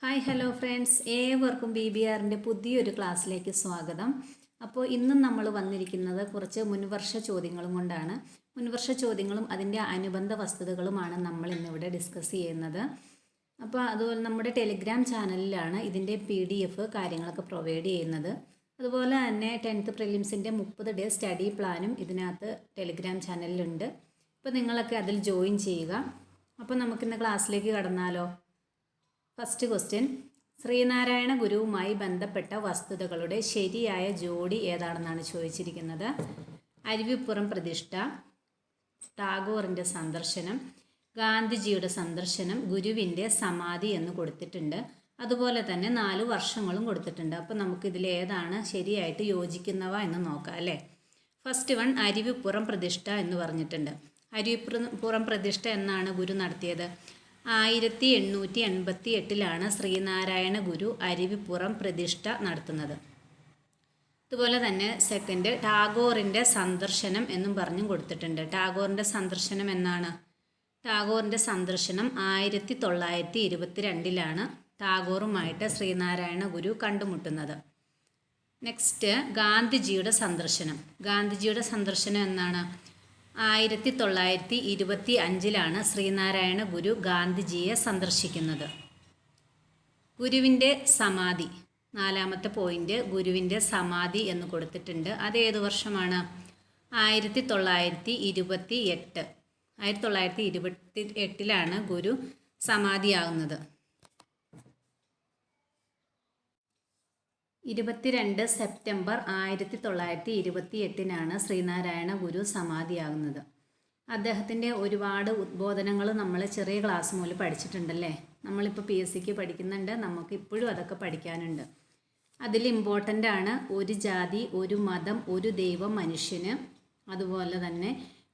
Hi hello friends, ഏവർക്കും BBRൻ്റെ പുതിയൊരു ക്ലാസ്സിലേക്ക് സ്വാഗതം. അപ്പോൾ ഇന്നും നമ്മൾ വന്നിരിക്കുന്നത് കുറച്ച് മുൻവർഷ ചോദ്യങ്ങളും കൊണ്ടാണ്. മുൻവർഷ ചോദ്യങ്ങളും അതിൻ്റെ അനുബന്ധ വസ്തുതകളുമാണ് നമ്മൾ ഇന്നിവിടെ ഡിസ്കസ് ചെയ്യുന്നത്. അപ്പോൾ അതുപോലെ നമ്മുടെ ടെലിഗ്രാം ചാനലിലാണ് ഇതിൻ്റെ PDF കാര്യങ്ങളൊക്കെ പ്രൊവൈഡ് ചെയ്യുന്നത്. അതുപോലെ തന്നെ 10th പ്രിലിംസിൻ്റെ 30 ഡേ സ്റ്റഡി പ്ലാനും ഇതിനകത്ത് ടെലിഗ്രാം ചാനലിലുണ്ട്. അപ്പോൾ നിങ്ങളൊക്കെ അതിൽ ജോയിൻ ചെയ്യുക. അപ്പോൾ നമുക്കിന്ന് ക്ലാസ്സിലേക്ക് കടന്നാലോ? ഫസ്റ്റ് ക്വസ്റ്റ്യൻ, ശ്രീനാരായണ ഗുരുവുമായി ബന്ധപ്പെട്ട വസ്തുതകളുടെ ശരിയായ ജോഡി ഏതാണെന്നാണ് ചോദിച്ചിരിക്കുന്നത്. അരുവിപ്പുറം പ്രതിഷ്ഠ, ടാഗോറിൻ്റെ സന്ദർശനം, ഗാന്ധിജിയുടെ സന്ദർശനം, ഗുരുവിൻ്റെ സമാധി എന്ന് കൊടുത്തിട്ടുണ്ട്. അതുപോലെ തന്നെ 4 വർഷങ്ങളും കൊടുത്തിട്ടുണ്ട്. അപ്പോൾ നമുക്കിതിൽ ഏതാണ് ശരിയായിട്ട് യോജിക്കുന്നവ എന്ന് നോക്കാം അല്ലേ. ഫസ്റ്റ് വൺ, അരുവിപ്പുറം പ്രതിഷ്ഠ എന്ന് പറഞ്ഞിട്ടുണ്ട്. അരുവിപ്പുറം പ്രതിഷ്ഠ എന്നാണ് ഗുരു നടത്തിയത്? 1888 ശ്രീനാരായണ ഗുരു അരുവിപ്പുറം പ്രതിഷ്ഠ നടത്തുന്നത്. അതുപോലെ തന്നെ സെക്കൻഡ്, ടാഗോറിൻ്റെ സന്ദർശനം എന്നും പറഞ്ഞും കൊടുത്തിട്ടുണ്ട്. ടാഗോറിൻ്റെ സന്ദർശനം എന്നാണ്? ടാഗോറിൻ്റെ സന്ദർശനം 1922 ടാഗോറുമായിട്ട് ശ്രീനാരായണ ഗുരു കണ്ടുമുട്ടുന്നത്. നെക്സ്റ്റ്, ഗാന്ധിജിയുടെ സന്ദർശനം. ഗാന്ധിജിയുടെ സന്ദർശനം എന്നാണ്? 1925 ശ്രീനാരായണ ഗുരു ഗാന്ധിജിയെ സന്ദർശിക്കുന്നത്. ഗുരുവിൻ്റെ സമാധി, 4ാമത്തെ പോയിന്റ്, ഗുരുവിൻ്റെ സമാധി എന്ന് കൊടുത്തിട്ടുണ്ട്. അത് ഏത് വർഷമാണ്? 1928. 1928 ഗുരു സമാധിയാകുന്നത്. 22 സെപ്റ്റംബർ 1928 ശ്രീനാരായണ ഗുരു സമാധിയാകുന്നത്. അദ്ദേഹത്തിൻ്റെ ഒരുപാട് ഉദ്ബോധനങ്ങൾ നമ്മൾ ചെറിയ ക്ലാസ് മുതൽ പഠിച്ചിട്ടുണ്ടല്ലേ. നമ്മളിപ്പോൾ PSCക്ക് പഠിക്കുന്നുണ്ട്, നമുക്ക് ഇപ്പോഴും അതൊക്കെ പഠിക്കാനുണ്ട്. അതിൽ ഇമ്പോർട്ടൻ്റ് ആണ് ഒരു ജാതി, ഒരു മതം, ഒരു ദൈവം മനുഷ്യന്. അതുപോലെ തന്നെ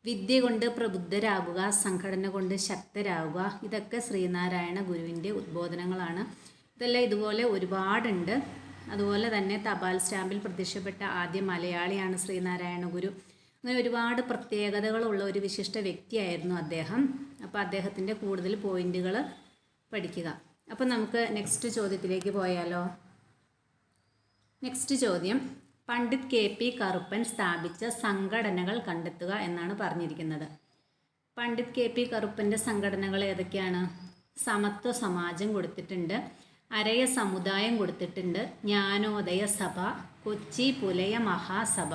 വിദ്യ കൊണ്ട് പ്രബുദ്ധരാകുക, സംഘടന കൊണ്ട് ശക്തരാകുക. ഇതൊക്കെ ശ്രീനാരായണ ഗുരുവിൻ്റെ ഉദ്ബോധനങ്ങളാണ്. ഇതെല്ലാം ഇതുപോലെ ഒരുപാടുണ്ട്. അതുപോലെ തന്നെ തപാൽ സ്റ്റാമ്പിൽ പ്രത്യക്ഷപ്പെട്ട ആദ്യ മലയാളിയാണ് ശ്രീനാരായണ ഗുരു. അങ്ങനെ ഒരുപാട് പ്രത്യേകതകളുള്ള ഒരു വിശിഷ്ട വ്യക്തിയായിരുന്നു അദ്ദേഹം. അപ്പോൾ അദ്ദേഹത്തിൻ്റെ കൂടുതൽ പോയിന്റുകൾ പഠിക്കുക. അപ്പോൾ നമുക്ക് നെക്സ്റ്റ് ചോദ്യത്തിലേക്ക് പോയാലോ. നെക്സ്റ്റ് ചോദ്യം, പണ്ഡിറ്റ് KP കറുപ്പൻ സ്ഥാപിച്ച സംഘടനകൾ കണ്ടെത്തുക എന്നാണ് പറഞ്ഞിരിക്കുന്നത്. പണ്ഡിറ്റ് KP കറുപ്പൻ്റെ സംഘടനകൾ ഏതൊക്കെയാണ്? സമത്വ സമാജം കൊടുത്തിട്ടുണ്ട്, അരയ സമുദായം കൊടുത്തിട്ടുണ്ട്, ജ്ഞാനോദയ സഭ, കൊച്ചി പുലയ മഹാസഭ.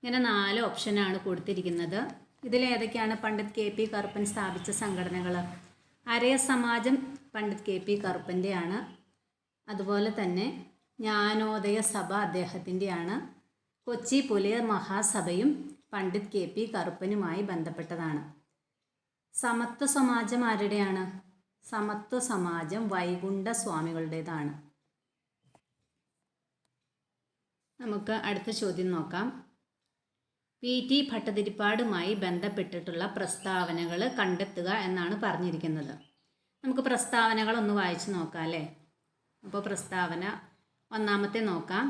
ഇങ്ങനെ 4 ഓപ്ഷനാണ് കൊടുത്തിരിക്കുന്നത്. ഇതിലേതൊക്കെയാണ് പണ്ഡിറ്റ് KP കറുപ്പൻ സ്ഥാപിച്ച സംഘടനകൾ? അരയ സമാജം പണ്ഡിറ്റ് KP കറുപ്പൻ്റെയാണ്. അതുപോലെ തന്നെ ജ്ഞാനോദയ സഭ അദ്ദേഹത്തിൻ്റെയാണ്. കൊച്ചി പുലയ മഹാസഭയും പണ്ഡിറ്റ് KP കറുപ്പനുമായി ബന്ധപ്പെട്ടതാണ്. സമത്വ സമാജം ആരുടെയാണ്? സമത്വ സമാജം വൈകുണ്ഠ സ്വാമികളുടേതാണ്. നമുക്ക് അടുത്ത ചോദ്യം നോക്കാം. PT ഭട്ടതിരിപ്പാടുമായി ബന്ധപ്പെട്ടിട്ടുള്ള പ്രസ്താവനകൾ കണ്ടെത്തുക എന്നാണ് പറഞ്ഞിരിക്കുന്നത്. നമുക്ക് പ്രസ്താവനകൾ ഒന്ന് വായിച്ചു നോക്കാം അല്ലേ. അപ്പോൾ പ്രസ്താവന 1ാമത്തെ നോക്കാം.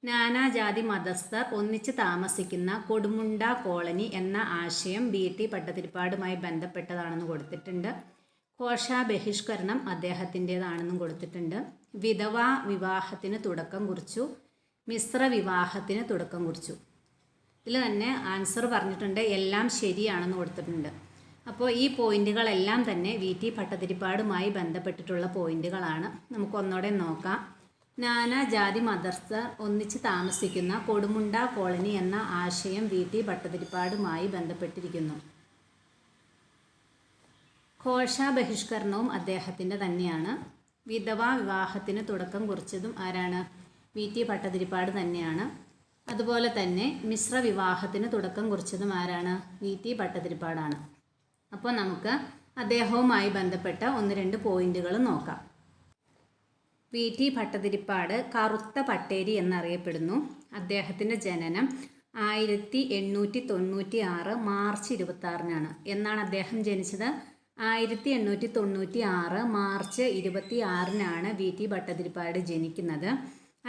നാനാജാതി മതസ്ഥർ ഒന്നിച്ച് താമസിക്കുന്ന കൊടുമുണ്ട കോളനി എന്ന ആശയം BT ഭട്ടതിരിപ്പാടുമായി ബന്ധപ്പെട്ടതാണെന്ന് കൊടുത്തിട്ടുണ്ട്. കോശാ ബഹിഷ്കരണം അദ്ദേഹത്തിൻ്റേതാണെന്നും കൊടുത്തിട്ടുണ്ട്. വിധവാ വിവാഹത്തിന് തുടക്കം കുറിച്ചു, മിശ്ര വിവാഹത്തിന് തുടക്കം കുറിച്ചു. ഇതിൽ തന്നെ ആൻസർ പറഞ്ഞിട്ടുണ്ട്, എല്ലാം ശരിയാണെന്ന് കൊടുത്തിട്ടുണ്ട്. അപ്പോൾ ഈ പോയിന്റുകളെല്ലാം തന്നെ VT ഭട്ടതിരിപ്പാടുമായി ബന്ധപ്പെട്ടിട്ടുള്ള പോയിന്റുകളാണ്. നമുക്ക് ഒന്നോടെ നോക്കാം. നാനാജാതി മതസ്ഥർ ഒന്നിച്ച് താമസിക്കുന്ന കൊടുമുണ്ട കോളനി എന്ന ആശയം VT ഭട്ടതിരിപ്പാടുമായി ബന്ധപ്പെട്ടിരിക്കുന്നു. ഘോഷാ ബഹിഷ്കരണവും അദ്ദേഹത്തിൻ്റെ തന്നെയാണ്. വിധവാ വിവാഹത്തിന് തുടക്കം കുറിച്ചതും ആരാണ്? VT ഭട്ടതിരിപ്പാട് തന്നെയാണ്. അതുപോലെ തന്നെ മിശ്ര വിവാഹത്തിന് തുടക്കം കുറിച്ചതും ആരാണ്? VT ഭട്ടതിരിപ്പാടാണ്. അപ്പോൾ നമുക്ക് അദ്ദേഹവുമായി ബന്ധപ്പെട്ട 1-2 പോയിന്റുകൾ നോക്കാം. VT ഭട്ടതിരിപ്പാട് കറുത്ത പട്ടേരി എന്നറിയപ്പെടുന്നു. അദ്ദേഹത്തിൻ്റെ ജനനം 1896 മാർച്ച് 26 എന്നാണ് അദ്ദേഹം ജനിച്ചത്? 1896 മാർച്ച് 26 VT ഭട്ടതിരിപ്പാട് ജനിക്കുന്നത്.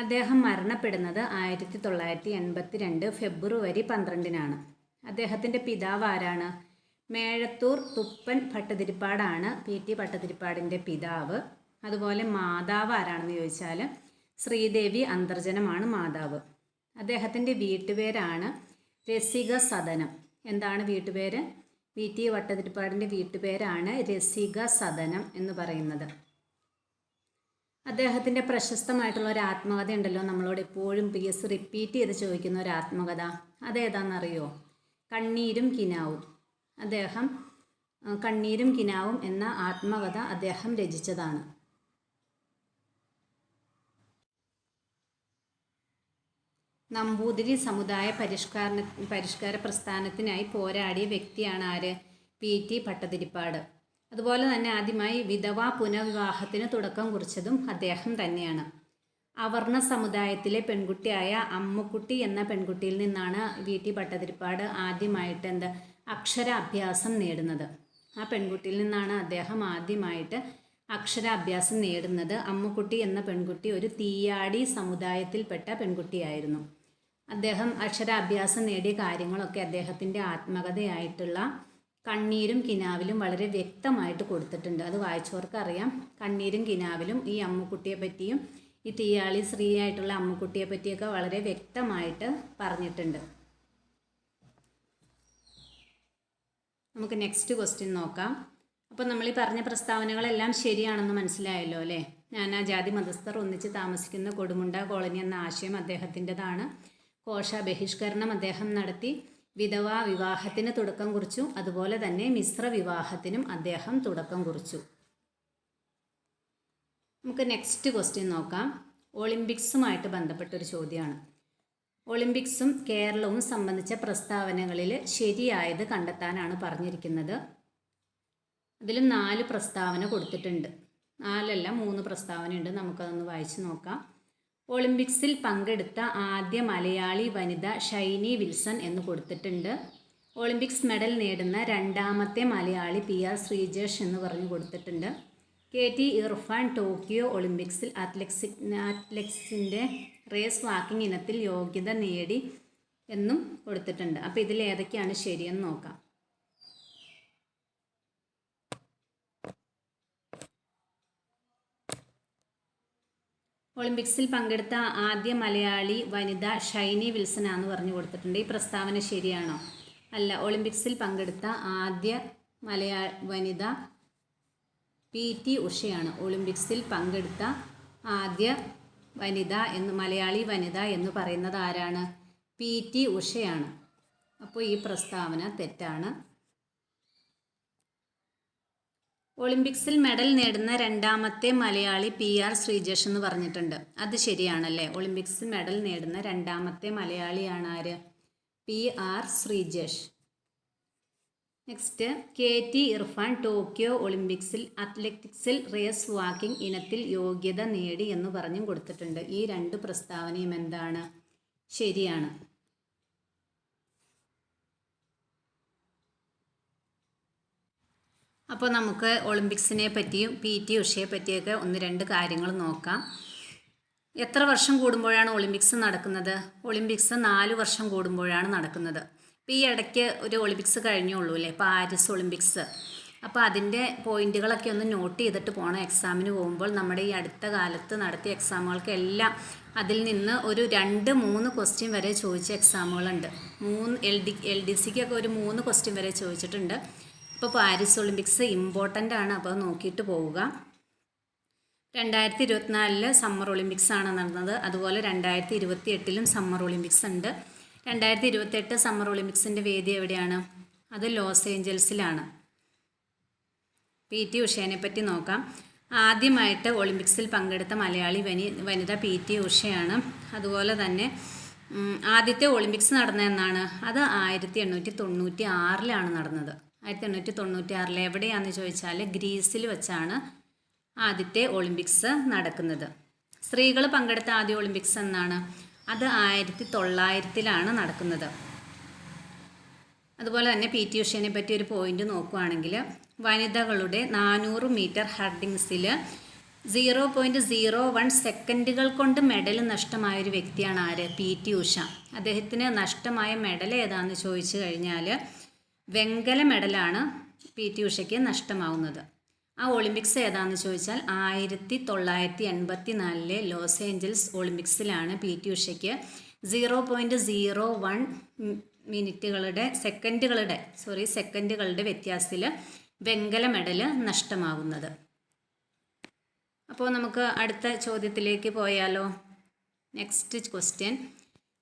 അദ്ദേഹം മരണപ്പെടുന്നത് 1982 ഫെബ്രുവരി 12 അദ്ദേഹത്തിൻ്റെ പിതാവ് ആരാണ്? മേഴത്തൂർ തുപ്പൻ ഭട്ടതിരിപ്പാടാണ് PT ഭട്ടതിരിപ്പാടിൻ്റെ പിതാവ്. അതുപോലെ മാതാവ് ആരാണെന്ന് ചോദിച്ചാൽ ശ്രീദേവി അന്തർജനമാണ് മാതാവ്. അദ്ദേഹത്തിൻ്റെ വീട്ടുപേരാണ് രസിക സദനം. എന്താണ് വീട്ടുപേര്? VT ഭട്ടതിരിപ്പാടിൻ്റെ വീട്ടുപേരാണ് രസിക സദനം എന്ന് പറയുന്നത്. അദ്ദേഹത്തിൻ്റെ പ്രശസ്തമായിട്ടുള്ള ഒരു ആത്മകഥ ഉണ്ടല്ലോ, നമ്മളോട് എപ്പോഴും PS റിപ്പീറ്റ് ചെയ്ത് ചോദിക്കുന്ന ഒരു ആത്മകഥ. അതേതാണെന്നറിയോ? കണ്ണീരും കിനാവും. അദ്ദേഹം കണ്ണീരും കിനാവും എന്ന ആത്മകഥ അദ്ദേഹം രചിച്ചതാണ്. നമ്പൂതിരി സമുദായ പരിഷ്കാര പ്രസ്ഥാനത്തിനായി പോരാടിയ വ്യക്തിയാണ് ആര്? PT ഭട്ടതിരിപ്പാട്. അതുപോലെ തന്നെ ആദ്യമായി വിധവാ പുനർവിവാഹത്തിന് തുടക്കം കുറിച്ചതും അദ്ദേഹം തന്നെയാണ്. അവർണ സമുദായത്തിലെ പെൺകുട്ടിയായ അമ്മുക്കുട്ടി എന്ന പെൺകുട്ടിയിൽ നിന്നാണ് VT ഭട്ടതിരിപ്പാട് ആദ്യമായിട്ട് അക്ഷരാഭ്യാസം നേടുന്നത്. ആ പെൺകുട്ടിയിൽ നിന്നാണ് അദ്ദേഹം ആദ്യമായിട്ട് അക്ഷരാഭ്യാസം നേടുന്നത്. അമ്മുക്കുട്ടി എന്ന പെൺകുട്ടി ഒരു തീയാടി സമുദായത്തിൽപ്പെട്ട പെൺകുട്ടിയായിരുന്നു. അദ്ദേഹം അക്ഷരാഭ്യാസം നേടിയ കാര്യങ്ങളൊക്കെ അദ്ദേഹത്തിൻ്റെ ആത്മകഥയായിട്ടുള്ള കണ്ണീരും കിനാവിലും വളരെ വ്യക്തമായിട്ട് കൊടുത്തിട്ടുണ്ട്. അത് വായിച്ചവർക്ക് അറിയാം. കണ്ണീരും കിനാവിലും ഈ അമ്മുക്കുട്ടിയെ പറ്റിയും ഈ തീയാളി സ്ത്രീയായിട്ടുള്ള അമ്മുക്കുട്ടിയെ പറ്റിയൊക്കെ വളരെ വ്യക്തമായിട്ട് പറഞ്ഞിട്ടുണ്ട്. നമുക്ക് നെക്സ്റ്റ് ക്വസ്റ്റ്യൻ നോക്കാം. അപ്പോൾ നമ്മൾ ഈ പറഞ്ഞ പ്രസ്താവനകളെല്ലാം ശരിയാണെന്ന് മനസ്സിലായല്ലോ അല്ലേ? നാനാജാതി മതസ്ഥർ ഒന്നിച്ച് താമസിക്കുന്ന കൊടുമുണ്ട കോളനി എന്ന ആശയം അദ്ദേഹത്തിൻ്റെതാണ്. കോശ ബഹിഷ്കരണം അദ്ദേഹം നടത്തി. വിധവാ വിവാഹത്തിന് തുടക്കം കുറിച്ചു. അതുപോലെ തന്നെ മിശ്ര വിവാഹത്തിനും അദ്ദേഹം തുടക്കം കുറിച്ചു. നമുക്ക് നെക്സ്റ്റ് ക്വസ്റ്റ്യൻ നോക്കാം. ഒളിമ്പിക്സുമായിട്ട് ബന്ധപ്പെട്ടൊരു ചോദ്യമാണ്. ഒളിമ്പിക്സും കേരളവും സംബന്ധിച്ച പ്രസ്താവനകളിൽ ശരിയായത് കണ്ടെത്താനാണ് പറഞ്ഞിരിക്കുന്നത്. അതിലും 4 പ്രസ്താവന കൊടുത്തിട്ടുണ്ട്. 4 അല്ല 3 പ്രസ്താവനയുണ്ട്. നമുക്കതൊന്ന് വായിച്ച് നോക്കാം. ഒളിമ്പിക്സിൽ പങ്കെടുത്ത ആദ്യ മലയാളി വനിത ഷൈനി വിൽസൺ എന്ന് കൊടുത്തിട്ടുണ്ട്. ഒളിമ്പിക്സ് മെഡൽ നേടുന്ന രണ്ടാമത്തെ മലയാളി PR ശ്രീജേഷ് എന്ന് പറഞ്ഞു കൊടുത്തിട്ടുണ്ട്. KT ഇർഫാൻ ടോക്കിയോ ഒളിമ്പിക്സിൽ അത്ലറ്റിക്സിൻ്റെ റേസ് വാക്കിംഗ് ഇനത്തിൽ യോഗ്യത നേടി എന്നും കൊടുത്തിട്ടുണ്ട്. അപ്പോൾ ഇതിൽ ഏതൊക്കെയാണ് ശരിയെന്ന് നോക്കാം. ഒളിമ്പിക്സിൽ പങ്കെടുത്ത ആദ്യ മലയാളി വനിത ഷൈനി വിൽസൺ ആണെന്ന് പറഞ്ഞു കൊടുത്തിട്ടുണ്ട്. ഈ പ്രസ്താവന ശരിയാണോ? അല്ല. ഒളിമ്പിക്സിൽ പങ്കെടുത്ത ആദ്യ വനിത PT ഉഷയാണ്. ഒളിമ്പിക്സിൽ പങ്കെടുത്ത ആദ്യ മലയാളി വനിത എന്ന് പറയുന്നത് ആരാണ്? PT ഉഷയാണ്. അപ്പോൾ ഈ പ്രസ്താവന തെറ്റാണ്. ഒളിമ്പിക്സിൽ മെഡൽ നേടുന്ന രണ്ടാമത്തെ മലയാളി PR ശ്രീജേഷ് എന്ന് പറഞ്ഞിട്ടുണ്ട്. അത് ശരിയാണല്ലേ? ഒളിമ്പിക്സിൽ മെഡൽ നേടുന്ന രണ്ടാമത്തെ മലയാളിയാണ് ആര്? PR Sreejesh. Next, KT Irfan Tokyo ഒളിമ്പിക്സിൽ അത്ലറ്റിക്സിൽ റേസ് വാക്കിംഗ് ഇനത്തിൽ യോഗ്യത നേടി എന്ന് പറഞ്ഞും കൊടുത്തിട്ടുണ്ട്. ഈ 2 പ്രസ്താവനയും എന്താണ്? ശരിയാണ്. അപ്പോൾ നമുക്ക് ഒളിമ്പിക്സിനെ പറ്റിയും PT ഉഷയെ പറ്റിയൊക്കെ 1-2 കാര്യങ്ങൾ നോക്കാം. എത്ര വർഷം കൂടുമ്പോഴാണ് ഒളിമ്പിക്സ് നടക്കുന്നത്? ഒളിമ്പിക്സ് 4 വർഷം കൂടുമ്പോഴാണ് നടക്കുന്നത്. ഇപ്പോൾ ഈ ഇടയ്ക്ക് ഒരു ഒളിമ്പിക്സ് കഴിഞ്ഞുള്ളൂ അല്ലേ? Paris Olympics. അപ്പോൾ അതിൻ്റെ പോയിന്റുകളൊക്കെ ഒന്ന് നോട്ട് ചെയ്തിട്ട് പോകണം എക്സാമിന് പോകുമ്പോൾ. നമ്മുടെ ഈ അടുത്ത കാലത്ത് നടത്തിയ എക്സാമുകൾക്കെല്ലാം അതിൽ നിന്ന് ഒരു 2-3 ക്വസ്റ്റ്യൻ വരെ ചോദിച്ച എക്സാമുകളുണ്ട്. LDCക്കൊക്കെ ഒരു 3 ക്വസ്റ്റ്യൻ വരെ ചോദിച്ചിട്ടുണ്ട്. ഇപ്പോൾ പാരീസ് ഒളിമ്പിക്സ് ഇമ്പോർട്ടൻ്റ് ആണ്. അപ്പോൾ നോക്കിയിട്ട് പോവുക. 2024 സമ്മർ ഒളിമ്പിക്സ് ആണ് നടന്നത്. അതുപോലെ 2028 സമ്മർ ഒളിമ്പിക്സ് ഉണ്ട്. 2028 സമ്മർ ഒളിമ്പിക്സിൻ്റെ വേദി എവിടെയാണ്? അത് ലോസ് ഏഞ്ചൽസിലാണ്. PT ഉഷയെ പറ്റി നോക്കാം. ആദ്യമായിട്ട് ഒളിമ്പിക്സിൽ പങ്കെടുത്ത മലയാളി വനിത PT ഉഷയാണ്. അതുപോലെ തന്നെ ആദ്യത്തെ ഒളിമ്പിക്സ് നടന്നതെന്നാണ്? അത് 1896 നടന്നത്. 1896 എവിടെയാണെന്ന് ചോദിച്ചാൽ ഗ്രീസിൽ വെച്ചാണ് ആദ്യത്തെ ഒളിമ്പിക്സ് നടക്കുന്നത്. സ്ത്രീകൾ പങ്കെടുത്ത ആദ്യ ഒളിമ്പിക്സ് എന്നാണ്? അത് 1900 നടക്കുന്നത്. അതുപോലെ തന്നെ PT ഉഷയെ പറ്റി ഒരു പോയിന്റ് നോക്കുകയാണെങ്കിൽ, വനിതകളുടെ 400 മീറ്റർ ഹർഡിങ്സിൽ 0.01 സെക്കൻഡുകൾ കൊണ്ട് മെഡൽ നഷ്ടമായൊരു വ്യക്തിയാണ് ആര്? PT ഉഷ. അദ്ദേഹത്തിന് നഷ്ടമായ മെഡൽ ഏതാണെന്ന് ചോദിച്ചു കഴിഞ്ഞാൽ വെങ്കല മെഡലാണ് PT ഉഷയ്ക്ക് നഷ്ടമാവുന്നത്. ആ ഒളിമ്പിക്സ് ഏതാണെന്ന് ചോദിച്ചാൽ 1984 ലോസ് ഏഞ്ചൽസ് ഒളിമ്പിക്സിലാണ് PT ഉഷയ്ക്ക് 0.01 സെക്കൻഡുകളുടെ വ്യത്യാസത്തിൽ വെങ്കല മെഡൽ നഷ്ടമാകുന്നത്. അപ്പോൾ നമുക്ക് അടുത്ത ചോദ്യത്തിലേക്ക് പോയാലോ. നെക്സ്റ്റ് ക്വസ്റ്റ്യൻ,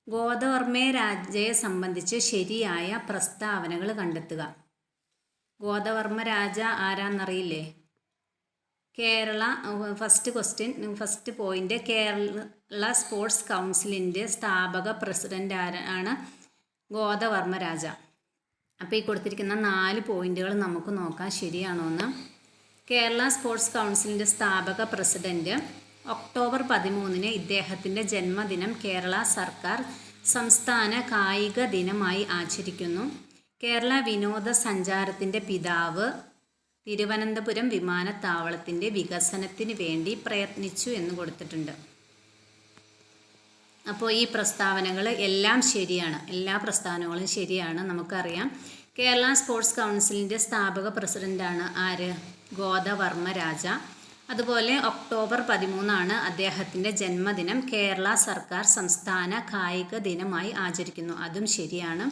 ഗോദവർമ്മ രാജയെ സംബന്ധിച്ച് ശരിയായ പ്രസ്താവനകൾ കണ്ടെത്തുക. ഗോദവർമ്മ രാജ ആരാന്നറിയില്ലേ? Kerala first point, Kerala sports കൗൺസിലിൻ്റെ സ്ഥാപക പ്രസിഡന്റ് ആണ് ഗോദവർമ്മ രാജ. അപ്പോൾ ഈ കൊടുത്തിരിക്കുന്ന 4 പോയിന്റുകൾ നമുക്ക് നോക്കാം ശരിയാണോ എന്ന്. കേരള സ്പോർട്സ് കൗൺസിലിൻ്റെ സ്ഥാപക പ്രസിഡന്റ് ഒക്ടോബർ 13 ഇദ്ദേഹത്തിൻ്റെ ജന്മദിനം കേരള സർക്കാർ സംസ്ഥാന കായിക ദിനമായി ആചരിക്കുന്നു. കേരള വിനോദസഞ്ചാരത്തിൻ്റെ പിതാവ് തിരുവനന്തപുരം വിമാനത്താവളത്തിൻ്റെ വികസനത്തിന് വേണ്ടി പ്രയത്നിച്ചു എന്ന് കൊടുത്തിട്ടുണ്ട്. അപ്പോൾ ഈ പ്രസ്താവനകൾ എല്ലാം ശരിയാണ്, എല്ലാ പ്രസ്താവനകളും ശരിയാണ്. നമുക്കറിയാം കേരള സ്പോർട്സ് കൗൺസിലിൻ്റെ സ്ഥാപക പ്രസിഡൻ്റാണ് ആര്? ഗോദവർമ്മ രാജ. അതുപോലെ ഒക്ടോബർ 13 അദ്ദേഹത്തിൻ്റെ ജന്മദിനം കേരള സർക്കാർ സംസ്ഥാന കായിക ദിനമായി ആചരിക്കുന്നു, അതും ശരിയാണ്.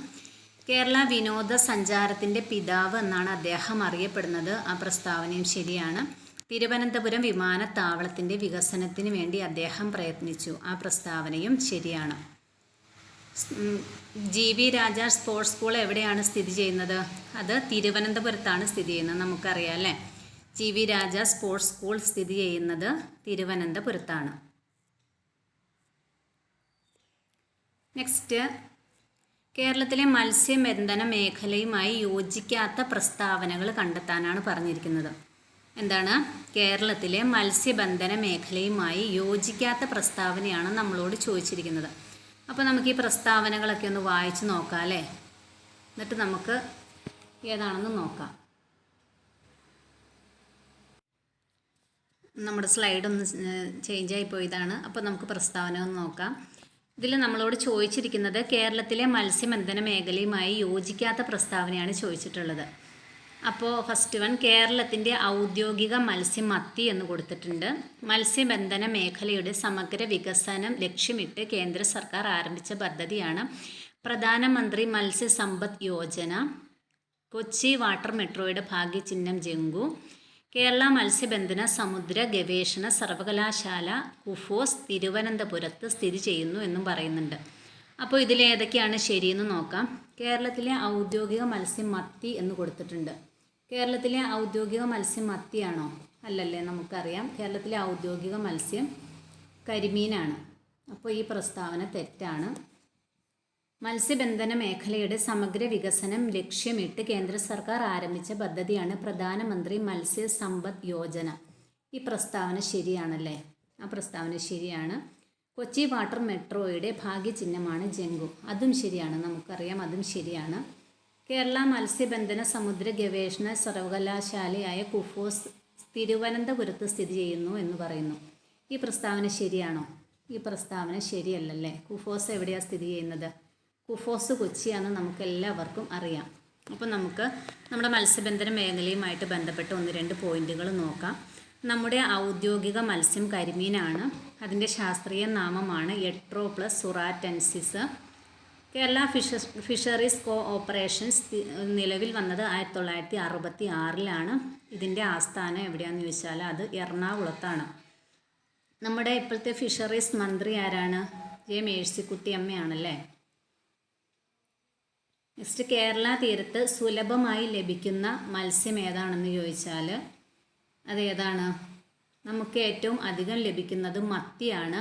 കേരള വിനോദസഞ്ചാരത്തിൻ്റെ പിതാവ് എന്നാണ് അദ്ദേഹം അറിയപ്പെടുന്നത്, ആ പ്രസ്താവനയും ശരിയാണ്. തിരുവനന്തപുരം വിമാനത്താവളത്തിൻ്റെ വികസനത്തിന് വേണ്ടി അദ്ദേഹം പ്രയത്നിച്ചു, ആ പ്രസ്താവനയും ശരിയാണ്. GV രാജ സ്പോർട്സ് സ്കൂൾ എവിടെയാണ് സ്ഥിതി ചെയ്യുന്നത്? അത് തിരുവനന്തപുരത്താണ് സ്ഥിതി ചെയ്യുന്നത്, നമുക്കറിയാം അല്ലേ. GV രാജ സ്പോർട്സ് സ്കൂൾ സ്ഥിതി ചെയ്യുന്നത് തിരുവനന്തപുരത്താണ്. നെക്സ്റ്റ്, കേരളത്തിലെ മത്സ്യബന്ധന മേഖലയുമായി യോജിക്കാത്ത പ്രസ്താവനകൾ കണ്ടെത്താനാണ് പറഞ്ഞിരിക്കുന്നത്. എന്താണ്? കേരളത്തിലെ മത്സ്യബന്ധന മേഖലയുമായി യോജിക്കാത്ത പ്രസ്താവനയാണ് നമ്മളോട് ചോദിച്ചിരിക്കുന്നത്. അപ്പോൾ നമുക്ക് ഈ പ്രസ്താവനകളൊക്കെ ഒന്ന് വായിച്ച് നോക്കാം അല്ലേ, എന്നിട്ട് നമുക്ക് ഏതാണെന്ന് നോക്കാം. നമ്മുടെ സ്ലൈഡൊന്ന് ചേഞ്ചായി പോയതാണ്. അപ്പോൾ നമുക്ക് പ്രസ്താവന ഒന്ന് നോക്കാം. ഇതിൽ നമ്മളോട് ചോദിച്ചിരിക്കുന്നത് കേരളത്തിലെ മത്സ്യബന്ധന മേഖലയുമായി യോജിക്കാത്ത പ്രസ്താവനയാണ് ചോദിച്ചിട്ടുള്ളത്. അപ്പോൾ ഫസ്റ്റ് വൺ, കേരളത്തിൻ്റെ ഔദ്യോഗിക മത്സ്യം മത്തി എന്ന് കൊടുത്തിട്ടുണ്ട്. മത്സ്യബന്ധന മേഖലയുടെ സമഗ്ര വികസനം ലക്ഷ്യമിട്ട് കേന്ദ്ര സർക്കാർ ആരംഭിച്ച പദ്ധതിയാണ് പ്രധാനമന്ത്രി മത്സ്യസമ്പദ് യോജന. കൊച്ചി വാട്ടർ മെട്രോയുടെ ഭാഗ്യചിഹ്നം ജംഗു. കേരള മത്സ്യബന്ധന സമുദ്ര ഗവേഷണ സർവകലാശാല കുഫോസ് തിരുവനന്തപുരത്ത് സ്ഥിതി ചെയ്യുന്നു എന്നും പറയുന്നുണ്ട്. അപ്പോൾ ഇതിലേതൊക്കെയാണ് ശരിയെന്ന് നോക്കാം. കേരളത്തിലെ ഔദ്യോഗിക മത്സ്യം മത്തി എന്ന് കൊടുത്തിട്ടുണ്ട്. കേരളത്തിലെ ഔദ്യോഗിക മത്സ്യം മത്തിയാണോ? അല്ലല്ലേ, നമുക്കറിയാം കേരളത്തിലെ ഔദ്യോഗിക മത്സ്യം കരിമീനാണ്. അപ്പോൾ ഈ പ്രസ്താവന തെറ്റാണ്. മത്സ്യബന്ധന മേഖലയുടെ സമഗ്ര വികസനം ലക്ഷ്യമിട്ട് കേന്ദ്ര സർക്കാർ ആരംഭിച്ച പദ്ധതിയാണ് പ്രധാനമന്ത്രി മത്സ്യസമ്പദ് യോജന. ഈ പ്രസ്താവന ശരിയാണല്ലേ, ആ പ്രസ്താവന ശരിയാണ്. കൊച്ചി വാട്ടർ മെട്രോയുടെ ഭാഗ്യചിഹ്നമാണ് ജംഗു, അതും ശരിയാണ്, നമുക്കറിയാം, അതും ശരിയാണ്. കേരള മത്സ്യബന്ധന സമുദ്ര ഗവേഷണ സർവകലാശാലയായ കുഫോസ് തിരുവനന്തപുരത്ത് സ്ഥിതി ചെയ്യുന്നു എന്ന് പറയുന്നു. ഈ പ്രസ്താവന ശരിയാണോ? ഈ പ്രസ്താവന ശരിയല്ലല്ലേ. കുഫോസ് എവിടെയാണ് സ്ഥിതി ചെയ്യുന്നത്? കുഫോസ് കൊച്ചിയാണെന്ന് നമുക്ക് എല്ലാവർക്കും അറിയാം. അപ്പോൾ നമുക്ക് നമ്മുടെ മത്സ്യബന്ധന മേഖലയുമായിട്ട് ബന്ധപ്പെട്ട് 1-2 പോയിന്റുകൾ നോക്കാം. നമ്മുടെ ഔദ്യോഗിക മത്സ്യം കരിമീനാണ്. അതിൻ്റെ ശാസ്ത്രീയ നാമമാണ് എട്രോപ്ലസ് സുറാറ്റൻസിസ്. കേരള ഫിഷറീസ് കോഓപ്പറേഷൻസ് നിലവിൽ വന്നത് 1966 ഇതിൻ്റെ ആസ്ഥാനം എവിടെയാണെന്ന് ചോദിച്ചാൽ അത് എറണാകുളത്താണ്. നമ്മുടെ ഇപ്പോഴത്തെ ഫിഷറീസ് മന്ത്രി ആരാണ്? ജെ മേഴ്സിക്കുട്ടി അമ്മയാണല്ലേ. നെക്സ്റ്റ്, കേരള തീരത്ത് സുലഭമായി ലഭിക്കുന്ന മത്സ്യം ഏതാണെന്ന് ചോദിച്ചാൽ അതേതാണ്? നമുക്ക് ഏറ്റവും അധികം ലഭിക്കുന്നത് മത്തിയാണ്.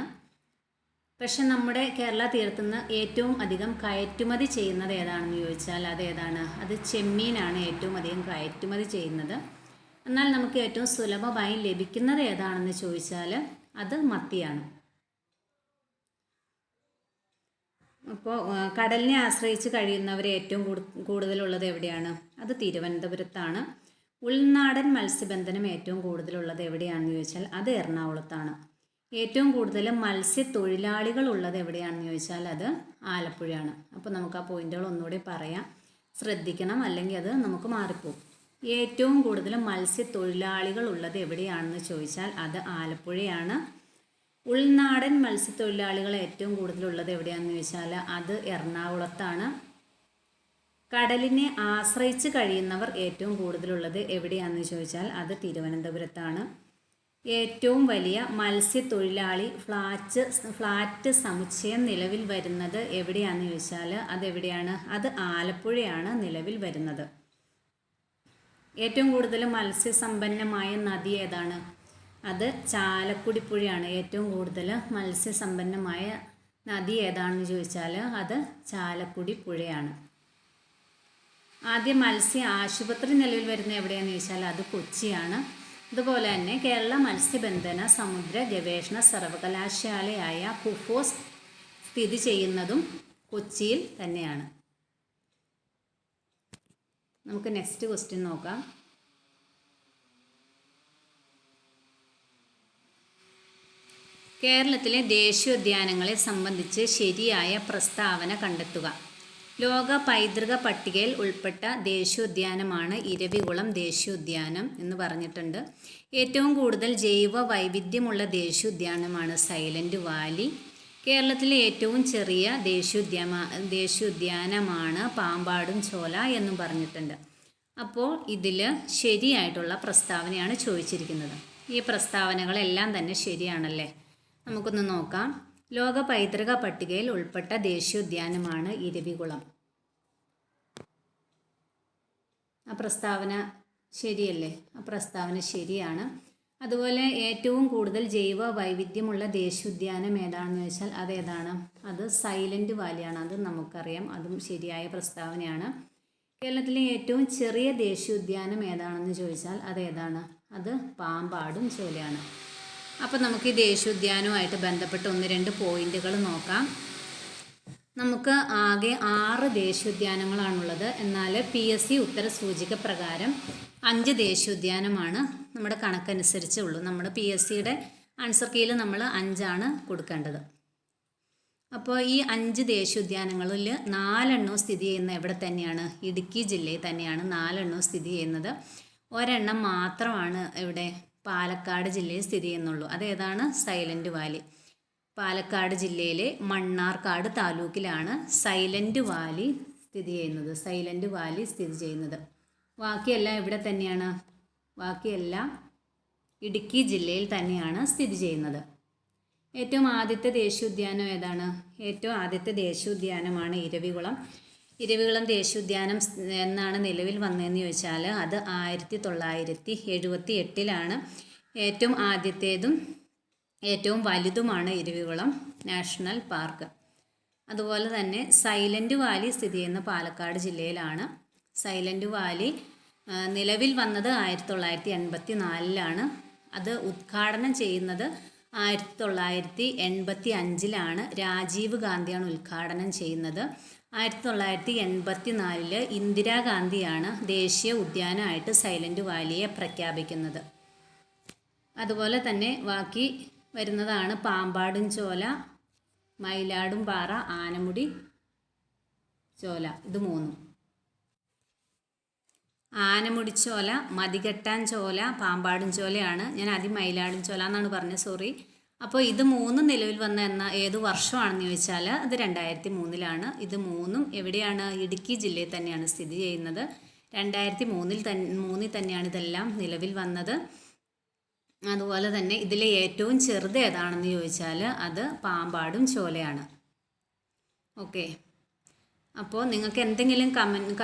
പക്ഷെ നമ്മുടെ കേരള തീരത്തു നിന്ന് ഏറ്റവും അധികം കയറ്റുമതി ചെയ്യുന്നത് ഏതാണെന്ന് ചോദിച്ചാൽ അതേതാണ്? അത് ചെമ്മീനാണ് ഏറ്റവും അധികം കയറ്റുമതി ചെയ്യുന്നത്. എന്നാൽ നമുക്ക് ഏറ്റവും സുലഭമായി ലഭിക്കുന്നത് ഏതാണെന്ന് ചോദിച്ചാൽ അത് മത്തിയാണ്. അപ്പോൾ കടലിനെ ആശ്രയിച്ച് കഴിയുന്നവർ ഏറ്റവും കൂടുതലുള്ളത് എവിടെയാണ്? അത് തിരുവനന്തപുരത്താണ്. ഉൾനാടൻ മത്സ്യബന്ധനം ഏറ്റവും കൂടുതലുള്ളത് എവിടെയാണെന്ന് ചോദിച്ചാൽ അത് എറണാകുളത്താണ്. ഏറ്റവും കൂടുതൽ മത്സ്യത്തൊഴിലാളികൾ ഉള്ളത് എവിടെയാണെന്ന് ചോദിച്ചാൽ അത് ആലപ്പുഴയാണ്. അപ്പോൾ നമുക്ക് ആ പോയിന്റുകൾ ഒന്നുകൂടി പറയാം, ശ്രദ്ധിക്കണം, അല്ലെങ്കിൽ അത് നമുക്ക് മാറിപ്പോകും. ഏറ്റവും കൂടുതൽ മത്സ്യത്തൊഴിലാളികൾ ഉള്ളത് എവിടെയാണെന്ന് ചോദിച്ചാൽ അത് ആലപ്പുഴയാണ്. ഉൾനാടൻ മത്സ്യത്തൊഴിലാളികൾ ഏറ്റവും കൂടുതലുള്ളത് എവിടെയാണെന്ന് ചോദിച്ചാൽ അത് എറണാകുളത്താണ്. കടലിനെ ആശ്രയിച്ച് കഴിയുന്നവർ ഏറ്റവും കൂടുതലുള്ളത് എവിടെയാണെന്ന് ചോദിച്ചാൽ അത് തിരുവനന്തപുരത്താണ്. ഏറ്റവും വലിയ മത്സ്യത്തൊഴിലാളി ഫ്ലാറ്റ് സമുച്ചയം നിലവിൽ വരുന്നത് എവിടെയാണെന്ന് ചോദിച്ചാൽ അതെവിടെയാണ്? അത് ആലപ്പുഴയാണ് നിലവിൽ വരുന്നത്. ഏറ്റവും കൂടുതൽ മത്സ്യസമ്പന്നമായ നദി ഏതാണ്? അത് ചാലക്കുടി പുഴയാണ്. ഏറ്റവും കൂടുതൽ മത്സ്യസമ്പന്നമായ നദി ഏതാണെന്ന് ചോദിച്ചാൽ അത് ചാലക്കുടി പുഴയാണ്. ആദ്യ മത്സ്യ ആശുപത്രി നിലവിൽ വരുന്ന എവിടെയാണെന്ന് ചോദിച്ചാൽ അത് കൊച്ചിയാണ്. അതുപോലെ തന്നെ കേരള മത്സ്യബന്ധന സമുദ്ര ഗവേഷണ സർവകലാശാലയായ കുഫോസ് സ്ഥിതി ചെയ്യുന്നതും കൊച്ചിയിൽ തന്നെയാണ്. നമുക്ക് നെക്സ്റ്റ് ക്വസ്റ്റ്യൻ നോക്കാം. കേരളത്തിലെ ദേശീയോദ്യാനങ്ങളെ സംബന്ധിച്ച് ശരിയായ പ്രസ്താവന കണ്ടെത്തുക. ലോക പൈതൃക പട്ടികയിൽ ഉൾപ്പെട്ട ദേശീയോദ്യാനമാണ് ഇരവികുളം ദേശീയോദ്യാനം എന്ന് പറഞ്ഞിട്ടുണ്ട്. ഏറ്റവും കൂടുതൽ ജൈവ വൈവിധ്യമുള്ള ദേശീയോദ്യാനമാണ് സൈലൻറ്റ് വാലി. കേരളത്തിലെ ഏറ്റവും ചെറിയ ദേശീയോദ്യാനമാണ് പാമ്പാടും ചോല എന്നും പറഞ്ഞിട്ടുണ്ട്. അപ്പോൾ ഇതിൽ ശരിയായിട്ടുള്ള പ്രസ്താവനയാണ് ചോദിച്ചിരിക്കുന്നത്. ഈ പ്രസ്താവനകളെല്ലാം തന്നെ ശരിയാണല്ലേ? നമുക്കൊന്ന് നോക്കാം. ലോക പൈതൃക പട്ടികയിൽ ഉൾപ്പെട്ട ദേശീയോദ്യാനമാണ് ഇരവികുളം. ആ പ്രസ്താവന ശരിയല്ലേ? ആ പ്രസ്താവന ശരിയാണ്. അതുപോലെ ഏറ്റവും കൂടുതൽ ജൈവ വൈവിധ്യമുള്ള ദേശീയോദ്യാനം ഏതാണെന്ന് ചോദിച്ചാൽ അതേതാണ്? അത് സൈലൻറ്റ് വാലിയാണ്. അത് നമുക്കറിയാം. അതും ശരിയായ പ്രസ്താവനയാണ്. കേരളത്തിലെ ഏറ്റവും ചെറിയ ദേശീയോദ്യാനം ഏതാണെന്ന് ചോദിച്ചാൽ അതേതാണ്? അത് പാമ്പാടും ചോലയാണ്. അപ്പോൾ നമുക്ക് ഈ ദേശീയോദ്യാനവുമായിട്ട് ബന്ധപ്പെട്ട് 1-2 പോയിന്റുകൾ നോക്കാം. നമുക്ക് ആകെ 6 ദേശീയോദ്യാനങ്ങളാണുള്ളത്. എന്നാൽ PSC ഉത്തര സൂചിക പ്രകാരം 5 ദേശീയോദ്യാനമാണ് നമ്മുടെ കണക്കനുസരിച്ചേ ഉള്ളൂ. നമ്മുടെ PSCയുടെ ആൻസർ കീയിൽ നമ്മൾ 5ആണ് കൊടുക്കേണ്ടത്. അപ്പോൾ ഈ 5 ദേശീയോദ്യാനങ്ങളിൽ 4 സ്ഥിതി ചെയ്യുന്ന എവിടെ തന്നെയാണ്? ഇടുക്കി ജില്ലയിൽ തന്നെയാണ് 4 സ്ഥിതി ചെയ്യുന്നത്. ഒരെണ്ണം മാത്രമാണ് ഇവിടെ പാലക്കാട് ജില്ലയിൽ സ്ഥിതി ചെയ്യുന്നുള്ളൂ. അതേതാണ്? Silent Valley. പാലക്കാട് ജില്ലയിലെ മണ്ണാർക്കാട് താലൂക്കിലാണ് സൈലൻറ്റ് വാലി സ്ഥിതി ചെയ്യുന്നത്. ബാക്കിയെല്ലാം ഇവിടെ തന്നെയാണ്. ബാക്കിയെല്ലാം ഇടുക്കി ജില്ലയിൽ തന്നെയാണ് സ്ഥിതി ചെയ്യുന്നത്. ഏറ്റവും ആദ്യത്തെ ദേശീയോദ്യാനം ഏതാണ്? ഏറ്റവും ആദ്യത്തെ ദേശീയോദ്യാനമാണ് ഇരവികുളം. ഇരവികുളം ദേശീയോദ്യാനം എന്നാണ് നിലവിൽ വന്നതെന്ന് ചോദിച്ചാൽ അത് 1978 ഏറ്റവും ആദ്യത്തേതും ഏറ്റവും വലുതുമാണ് ഇരവികുളം നാഷണൽ പാർക്ക്. അതുപോലെ തന്നെ സൈലൻറ്റ് വാലി സ്ഥിതി ചെയ്യുന്ന പാലക്കാട് ജില്ലയിലാണ്. സൈലൻറ്റ് വാലി നിലവിൽ വന്നത് 1984 അത് ഉദ്ഘാടനം ചെയ്യുന്നത് 1985 രാജീവ് ഗാന്ധിയാണ് ഉദ്ഘാടനം ചെയ്യുന്നത്. 1984 ഇന്ദിരാഗാന്ധിയാണ് ദേശീയ ഉദ്യാനമായിട്ട് സൈലൻറ്റ് വാലിയെ പ്രഖ്യാപിക്കുന്നത്. അതുപോലെ തന്നെ ബാക്കി വരുന്നതാണ് പാമ്പാടും ചോല, മയിലാടും പാറ, ആനമുടി ചോല. ഇത് 3. ആനമുടിച്ചോല, മതികെട്ടാൻ ചോല, പാമ്പാടും ചോലയാണ്. ഞാൻ ആദ്യം മയിലാടും ചോല എന്നാണ് പറഞ്ഞത്, സോറി. അപ്പോൾ ഇത് 3 നിലവിൽ വന്ന ഏത് വർഷമാണെന്ന് ചോദിച്ചാൽ അത് 2003 ഇത് 3 എവിടെയാണ്? ഇടുക്കി ജില്ലയിൽ തന്നെയാണ് സ്ഥിതി ചെയ്യുന്നത്. 2003 തന്നെയാണ് ഇതെല്ലാം നിലവിൽ വന്നത്. അതുപോലെ തന്നെ ഇതിലെ ഏറ്റവും ചെറുത് ഏതാണെന്ന് ചോദിച്ചാൽ അത് പാമ്പാടും ചോലയാണ്. ഓക്കെ. അപ്പോൾ നിങ്ങൾക്ക് എന്തെങ്കിലും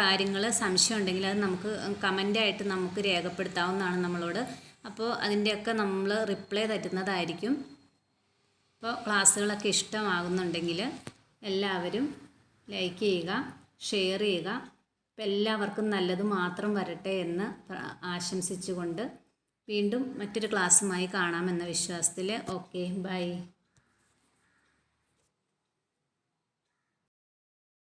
കാര്യങ്ങൾ സംശയം ഉണ്ടെങ്കിൽ അത് നമുക്ക് കമൻ്റായിട്ട് നമുക്ക് രേഖപ്പെടുത്താവുന്നതാണ് നമ്മളോട്. അപ്പോൾ അതിൻ്റെയൊക്കെ നമ്മൾ റിപ്ലൈ തരുന്നതായിരിക്കും. അപ്പോൾ ക്ലാസ്സുകളൊക്കെ ഇഷ്ടമാകുന്നുണ്ടെങ്കിൽ എല്ലാവരും ലൈക്ക് ചെയ്യുക, ഷെയർ ചെയ്യുക. അപ്പോൾ എല്ലാവർക്കും നല്ലത് മാത്രം വരട്ടെ എന്ന് ആശംസിച്ചുകൊണ്ട് വീണ്ടും മറ്റൊരു ക്ലാസ്സുമായി കാണാമെന്ന വിശ്വാസത്തിൽ ഓക്കെ, ബൈ.